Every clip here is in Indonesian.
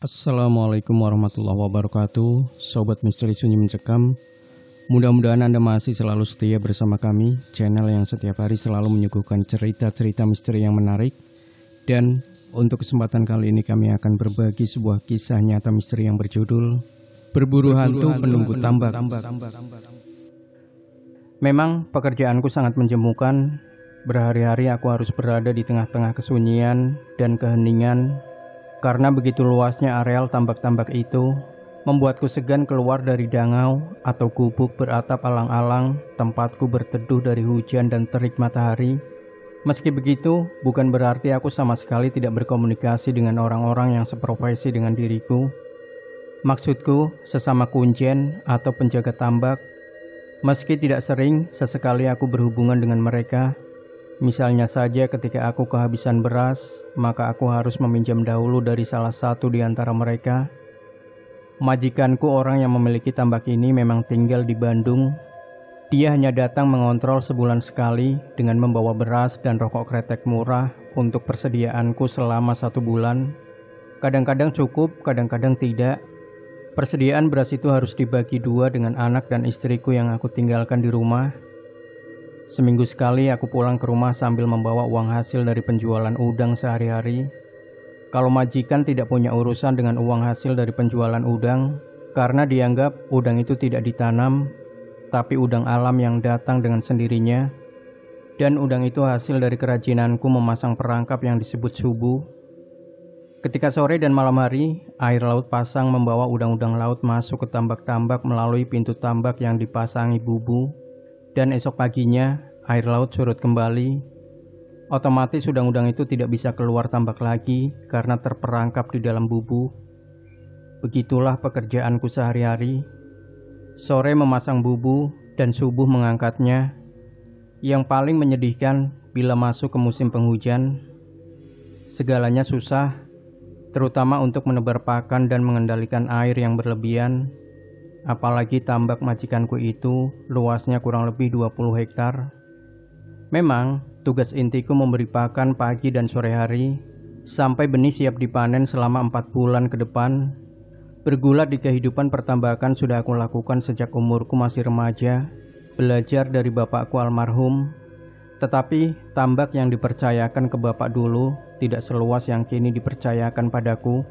Assalamualaikum warahmatullahi wabarakatuh. Sobat Misteri Sunyi Mencekam, mudah-mudahan Anda masih selalu setia bersama kami, channel yang setiap hari selalu menyuguhkan cerita-cerita misteri yang menarik. Dan untuk kesempatan kali ini kami akan berbagi sebuah kisah nyata misteri yang berjudul Berburu Hantu Penunggu Tambak. Memang pekerjaanku sangat menjemukan. Berhari-hari aku harus berada di tengah-tengah kesunyian dan keheningan, karena begitu luasnya areal tambak-tambak itu membuatku segan keluar dari dangau atau gubuk beratap alang-alang tempatku berteduh dari hujan dan terik matahari. Meski begitu, bukan berarti aku sama sekali tidak berkomunikasi dengan orang-orang yang seprofesi dengan diriku. Maksudku, sesama kunjen atau penjaga tambak. Meski tidak sering, sesekali aku berhubungan dengan mereka. Misalnya saja ketika aku kehabisan beras, maka aku harus meminjam dahulu dari salah satu di antara mereka. Majikanku, orang yang memiliki tambak ini, memang tinggal di Bandung. Dia hanya datang mengontrol sebulan sekali dengan membawa beras dan rokok kretek murah untuk persediaanku selama 1 bulan. Kadang-kadang cukup, kadang-kadang tidak. Persediaan beras itu harus dibagi 2 dengan anak dan istriku yang aku tinggalkan di rumah. Seminggu sekali aku pulang ke rumah sambil membawa uang hasil dari penjualan udang sehari-hari. Kalau majikan tidak punya urusan dengan uang hasil dari penjualan udang, karena dianggap udang itu tidak ditanam, tapi udang alam yang datang dengan sendirinya. Dan udang itu hasil dari kerajinanku memasang perangkap yang disebut subuh. Ketika sore dan malam hari, air laut pasang membawa udang-udang laut masuk ke tambak-tambak melalui pintu tambak yang dipasangi bubu. Dan esok paginya, air laut surut kembali. Otomatis udang-udang itu tidak bisa keluar tambak lagi karena terperangkap di dalam bubu. Begitulah pekerjaanku sehari-hari. Sore memasang bubu dan subuh mengangkatnya. Yang paling menyedihkan bila masuk ke musim penghujan, segalanya susah, terutama untuk menebar pakan dan mengendalikan air yang berlebihan. Apalagi tambak majikanku itu luasnya kurang lebih 20 hektar. Memang tugas intiku memberi pakan pagi dan sore hari sampai benih siap dipanen selama 4 bulan ke depan. Bergulat di kehidupan pertambakan sudah aku lakukan sejak umurku masih remaja, belajar dari bapakku almarhum. Tetapi tambak yang dipercayakan ke bapak dulu tidak seluas yang kini dipercayakan padaku.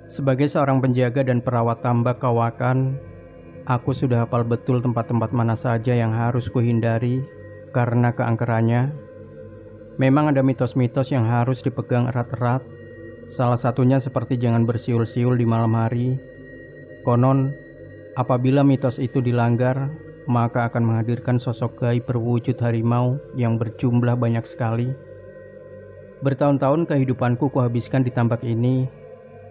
Sebagai seorang penjaga dan perawat tambak kawakan, aku sudah hafal betul tempat-tempat mana saja yang harus kuhindari karena keangkerannya. Memang ada mitos-mitos yang harus dipegang erat-erat. Salah satunya seperti jangan bersiul-siul di malam hari. Konon, apabila mitos itu dilanggar, maka akan menghadirkan sosok gaib berwujud harimau yang berjumlah banyak sekali. Bertahun-tahun kehidupanku kuhabiskan di tambak ini.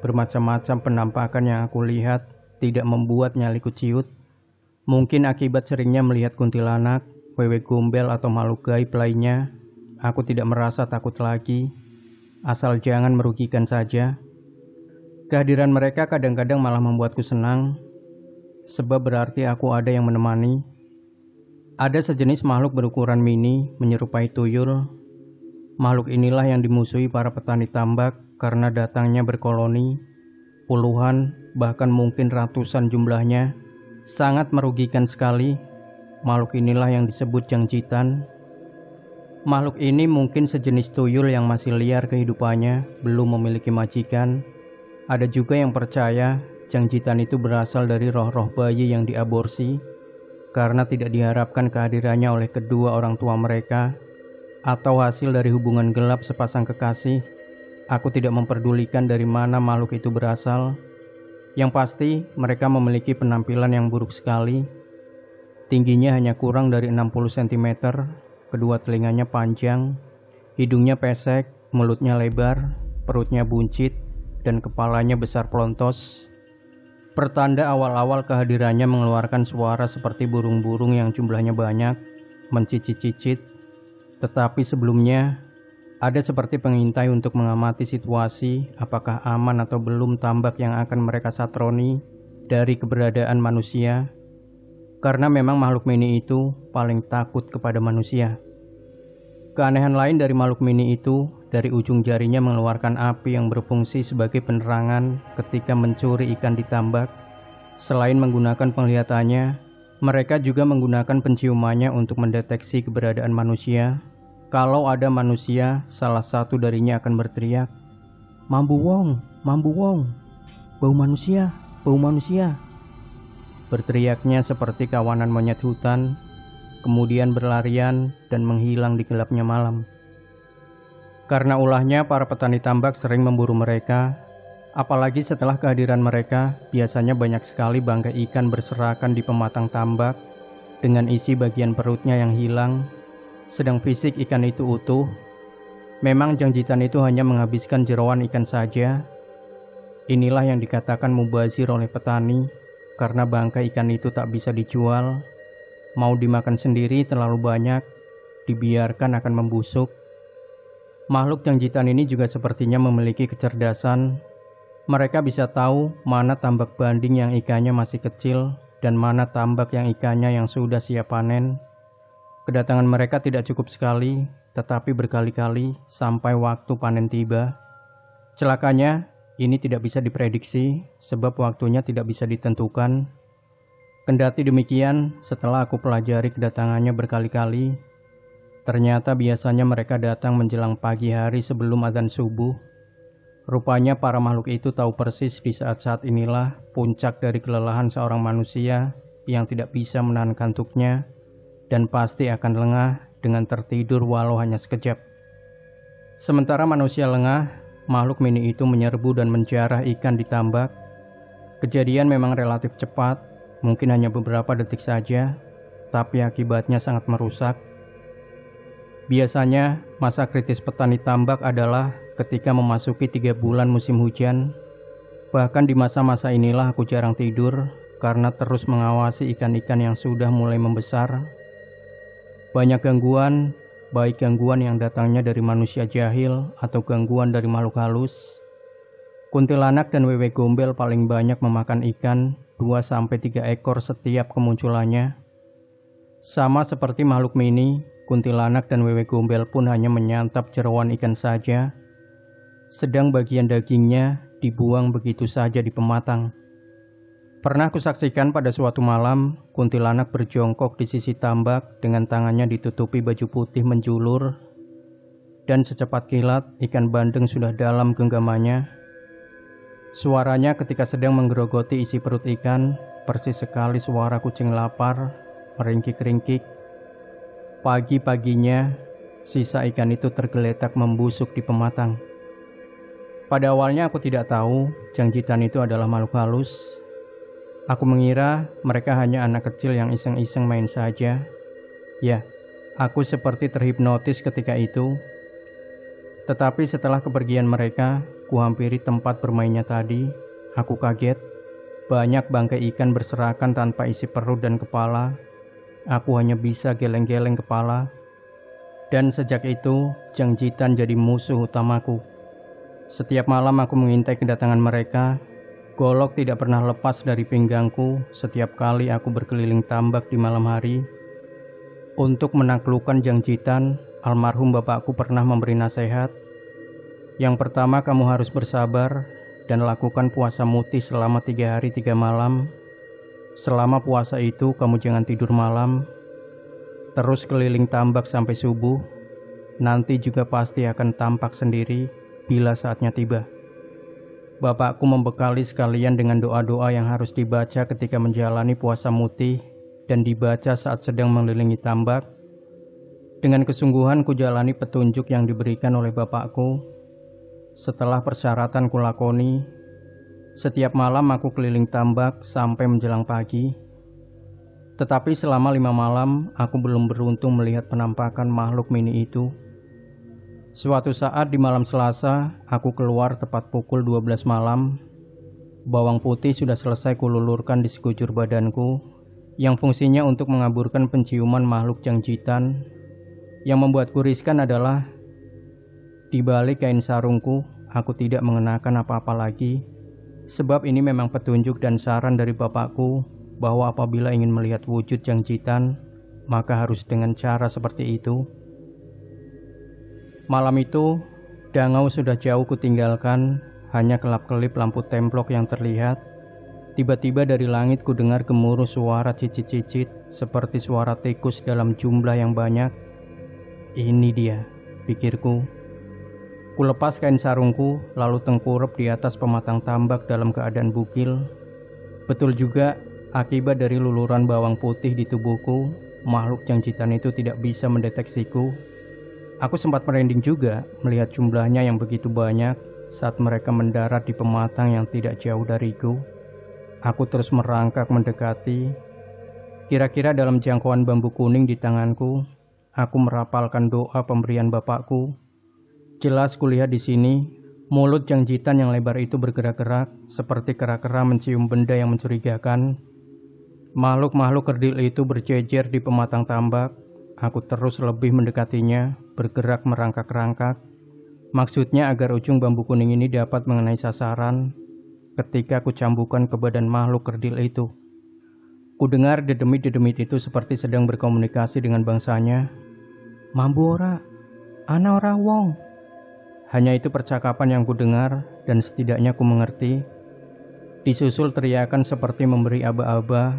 Bermacam-macam penampakan yang aku lihat tidak membuat nyaliku ciut. Mungkin akibat seringnya melihat kuntilanak, wewe gombel atau makhluk gaib lainnya, aku tidak merasa takut lagi. Asal jangan merugikan saja. Kehadiran mereka kadang-kadang malah membuatku senang, sebab berarti aku ada yang menemani. Ada sejenis makhluk berukuran mini menyerupai tuyul. Makhluk inilah yang dimusuhi para petani tambak karena datangnya berkoloni, puluhan bahkan mungkin ratusan jumlahnya. Sangat merugikan sekali. Makhluk inilah yang disebut jangjitan. Makhluk ini mungkin sejenis tuyul yang masih liar kehidupannya, belum memiliki majikan. Ada juga yang percaya jangjitan itu berasal dari roh-roh bayi yang diaborsi karena tidak diharapkan kehadirannya oleh kedua orang tua mereka, atau hasil dari hubungan gelap sepasang kekasih. Aku tidak memperdulikan dari mana makhluk itu berasal. Yang pasti, mereka memiliki penampilan yang buruk sekali. Tingginya hanya kurang dari 60 cm, kedua telinganya panjang, hidungnya pesek, mulutnya lebar, perutnya buncit, dan kepalanya besar pelontos. Pertanda awal-awal kehadirannya mengeluarkan suara seperti burung-burung yang jumlahnya banyak, mencicit-cicit. Tetapi sebelumnya, ada seperti pengintai untuk mengamati situasi apakah aman atau belum tambak yang akan mereka satroni dari keberadaan manusia. Karena memang makhluk mini itu paling takut kepada manusia. Keanehan lain dari makhluk mini itu dari ujung jarinya mengeluarkan api yang berfungsi sebagai penerangan ketika mencuri ikan di tambak. Selain menggunakan penglihatannya, mereka juga menggunakan penciumannya untuk mendeteksi keberadaan manusia. Kalau ada manusia, salah satu darinya akan berteriak, "Mambu Wong, Mambu Wong, bau manusia, bau manusia." Berteriaknya seperti kawanan monyet hutan, kemudian berlarian dan menghilang di gelapnya malam. Karena ulahnya, para petani tambak sering memburu mereka, apalagi setelah kehadiran mereka, biasanya banyak sekali bangkai ikan berserakan di pematang tambak dengan isi bagian perutnya yang hilang, sedang fisik ikan itu utuh. Memang jangjitan itu hanya menghabiskan jeroan ikan saja. Inilah yang dikatakan mubazir oleh petani, karena bangkai ikan itu tak bisa dijual. Mau dimakan sendiri terlalu banyak, dibiarkan akan membusuk. Makhluk jangjitan ini juga sepertinya memiliki kecerdasan. Mereka bisa tahu mana tambak banding yang ikannya masih kecil dan mana tambak yang ikannya yang sudah siap panen. Kedatangan mereka tidak cukup sekali, tetapi berkali-kali sampai waktu panen tiba. Celakanya, ini tidak bisa diprediksi sebab waktunya tidak bisa ditentukan. Kendati demikian, setelah aku pelajari kedatangannya berkali-kali, ternyata biasanya mereka datang menjelang pagi hari sebelum azan subuh. Rupanya para makhluk itu tahu persis di saat-saat inilah puncak dari kelelahan seorang manusia yang tidak bisa menahan kantuknya dan pasti akan lengah dengan tertidur walau hanya sekejap. Sementara manusia lengah, makhluk mini itu menyerbu dan menjarah ikan di tambak. Kejadian memang relatif cepat, mungkin hanya beberapa detik saja, tapi akibatnya sangat merusak. Biasanya, masa kritis petani tambak adalah ketika memasuki 3 bulan musim hujan. Bahkan di masa-masa inilah aku jarang tidur karena terus mengawasi ikan-ikan yang sudah mulai membesar. Banyak gangguan, baik gangguan yang datangnya dari manusia jahil atau gangguan dari makhluk halus. Kuntilanak dan wewe gombel paling banyak memakan ikan 2-3 ekor setiap kemunculannya. Sama seperti makhluk mini, kuntilanak dan wewe gombel pun hanya menyantap jeroan ikan saja, sedang bagian dagingnya dibuang begitu saja di pematang. Pernah kusaksikan pada suatu malam, kuntilanak berjongkok di sisi tambak dengan tangannya ditutupi baju putih menjulur, dan secepat kilat ikan bandeng sudah dalam genggamannya. Suaranya ketika sedang menggerogoti isi perut ikan, persis sekali suara kucing lapar, meringkik-ringkik. Pagi-paginya, sisa ikan itu tergeletak membusuk di pematang. Pada awalnya aku tidak tahu jangjitan itu adalah makhluk halus. Aku mengira mereka hanya anak kecil yang iseng-iseng main saja. Ya, aku seperti terhipnotis ketika itu. Tetapi setelah kepergian mereka, kuhampiri tempat bermainnya tadi. Aku kaget. Banyak bangkai ikan berserakan tanpa isi perut dan kepala. Aku hanya bisa geleng-geleng kepala. Dan sejak itu, jangjitan jadi musuh utamaku. Setiap malam aku mengintai kedatangan mereka. Golok tidak pernah lepas dari pinggangku setiap kali aku berkeliling tambak di malam hari. Untuk menaklukkan jangjitan, almarhum bapakku pernah memberi nasihat. Yang pertama, kamu harus bersabar dan lakukan puasa mutih selama 3 hari 3 malam. Selama puasa itu, kamu jangan tidur malam. Terus keliling tambak sampai subuh. Nanti juga pasti akan tampak sendiri bila saatnya tiba. Bapakku membekali sekalian dengan doa-doa yang harus dibaca ketika menjalani puasa mutih dan dibaca saat sedang mengelilingi tambak. Dengan kesungguhan kujalani petunjuk yang diberikan oleh bapakku. Setelah persyaratan kulakoni, setiap malam aku keliling tambak sampai menjelang pagi. Tetapi selama 5 malam, aku belum beruntung melihat penampakan makhluk mini itu. Suatu saat di malam Selasa, aku keluar tepat pukul 12 malam. Bawang putih sudah selesai kululurkan di sekujur badanku, yang fungsinya untuk mengaburkan penciuman makhluk jangjitan. Yang membuatku riskan adalah di balik kain sarungku, aku tidak mengenakan apa-apa lagi, sebab ini memang petunjuk dan saran dari bapakku bahwa apabila ingin melihat wujud jangjitan, maka harus dengan cara seperti itu. Malam itu, Dangau sudah jauh kutinggalkan, hanya kelap-kelip lampu templok yang terlihat. Tiba-tiba dari langit ku dengar gemuruh suara cicit-cicit seperti suara tikus dalam jumlah yang banyak. Ini dia, pikirku. Ku lepas kain sarungku lalu tengkurap di atas pematang tambak dalam keadaan bugil. Betul juga, akibat dari luluran bawang putih di tubuhku, makhluk jangjitan itu tidak bisa mendeteksiku. Aku sempat merinding juga melihat jumlahnya yang begitu banyak saat mereka mendarat di pematang yang tidak jauh dariku. Aku terus merangkak mendekati. Kira-kira dalam jangkauan bambu kuning di tanganku, aku merapalkan doa pemberian Bapakku. Jelas kulihat di sini, mulut jangjitan yang lebar itu bergerak-gerak seperti kera-kera mencium benda yang mencurigakan. Makhluk-makhluk kerdil itu berjejer di pematang tambak. Aku terus lebih mendekatinya, bergerak merangkak-rangkak. Maksudnya agar ujung bambu kuning ini dapat mengenai sasaran ketika aku cambukan ke badan makhluk kerdil itu. Ku dengar dedemit-dedemit itu seperti sedang berkomunikasi dengan bangsanya. "Mambu ora, ana ora wong." Hanya itu percakapan yang ku dengar dan setidaknya ku mengerti. Disusul teriakan seperti memberi aba-aba,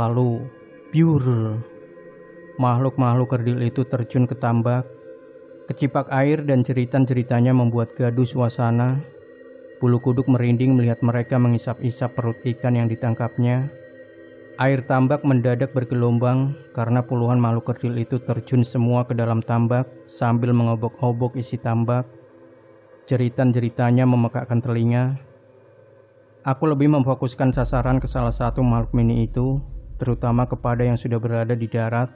lalu biur. Makhluk-makhluk kerdil itu terjun ke tambak. Kecipak air dan jeritan-jeritanya membuat gaduh suasana. Bulu kuduk merinding melihat mereka mengisap-isap perut ikan yang ditangkapnya. Air tambak mendadak bergelombang karena puluhan makhluk kerdil itu terjun semua ke dalam tambak sambil mengobok-obok isi tambak. Jeritan-jeritanya memekakkan telinga. Aku lebih memfokuskan sasaran ke salah satu makhluk mini itu, terutama kepada yang sudah berada di darat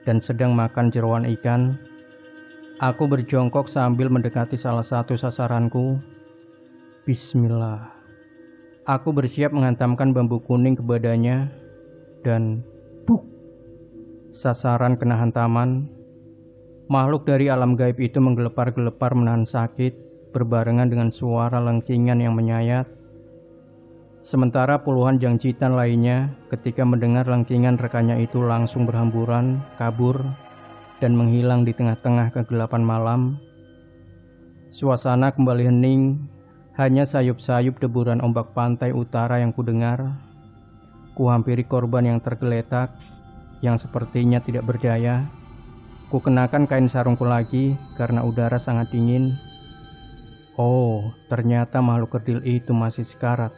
dan sedang makan jeroan ikan. Aku berjongkok sambil mendekati salah satu sasaranku. Bismillah. Aku bersiap menghantamkan bambu kuning ke badannya dan buk. Sasaran kena hantaman. Makhluk dari alam gaib itu menggelepar-gelepar menahan sakit berbarengan dengan suara lengkingan yang menyayat. Sementara puluhan jangjitan lainnya ketika mendengar lengkingan rekannya itu langsung berhamburan, kabur, dan menghilang di tengah-tengah kegelapan malam. Suasana kembali hening. Hanya sayup-sayup deburan ombak pantai utara yang kudengar. Kuhampiri korban yang tergeletak, yang sepertinya tidak berdaya. Kukenakan kain sarungku lagi karena udara sangat dingin. Oh, ternyata makhluk kerdil itu masih sekarat.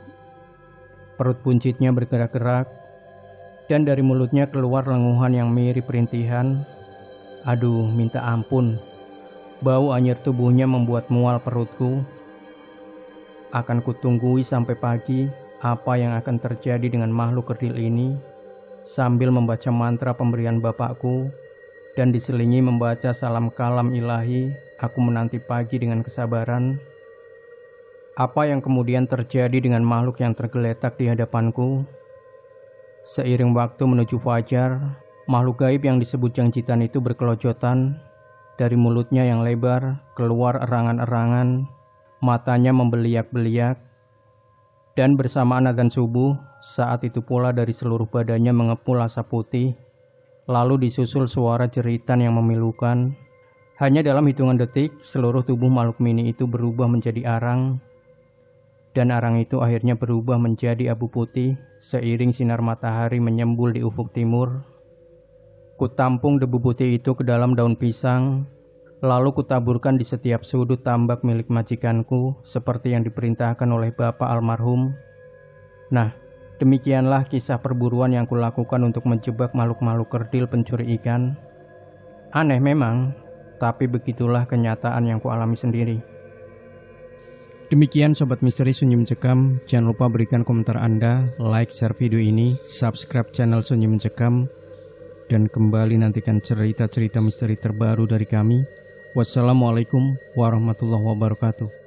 Perut buncitnya bergerak-gerak, dan dari mulutnya keluar lenguhan yang mirip rintihan. Aduh, minta ampun. Bau anyir tubuhnya membuat mual perutku. Akan kutunggui sampai pagi apa yang akan terjadi dengan makhluk kerdil ini, sambil membaca mantra pemberian Bapakku dan diselingi membaca salam kalam ilahi. Aku menanti pagi dengan kesabaran. Apa yang kemudian terjadi dengan makhluk yang tergeletak di hadapanku? Seiring waktu menuju fajar, makhluk gaib yang disebut jangjitan itu berkelojotan. Dari mulutnya yang lebar keluar erangan-erangan. Matanya membeliak-beliak, dan bersamaan adzan subuh, saat itu pula dari seluruh badannya mengepul asap putih, lalu disusul suara jeritan yang memilukan. Hanya dalam hitungan detik, seluruh tubuh makhluk mini itu berubah menjadi arang, dan arang itu akhirnya berubah menjadi abu putih seiring sinar matahari menyembul di ufuk timur. Kutampung debu putih itu ke dalam daun pisang, lalu kutaburkan di setiap sudut tambak milik majikanku seperti yang diperintahkan oleh bapak almarhum. Nah, demikianlah kisah perburuan yang kulakukan untuk menjebak makhluk-makhluk kerdil pencuri ikan. Aneh memang, tapi begitulah kenyataan yang kualami sendiri. Demikian Sobat Misteri Sunyi Mencekam. Jangan lupa berikan komentar Anda, like, share video ini, subscribe channel Sunyi Mencekam, dan kembali nantikan cerita-cerita misteri terbaru dari kami. Wassalamualaikum warahmatullahi wabarakatuh.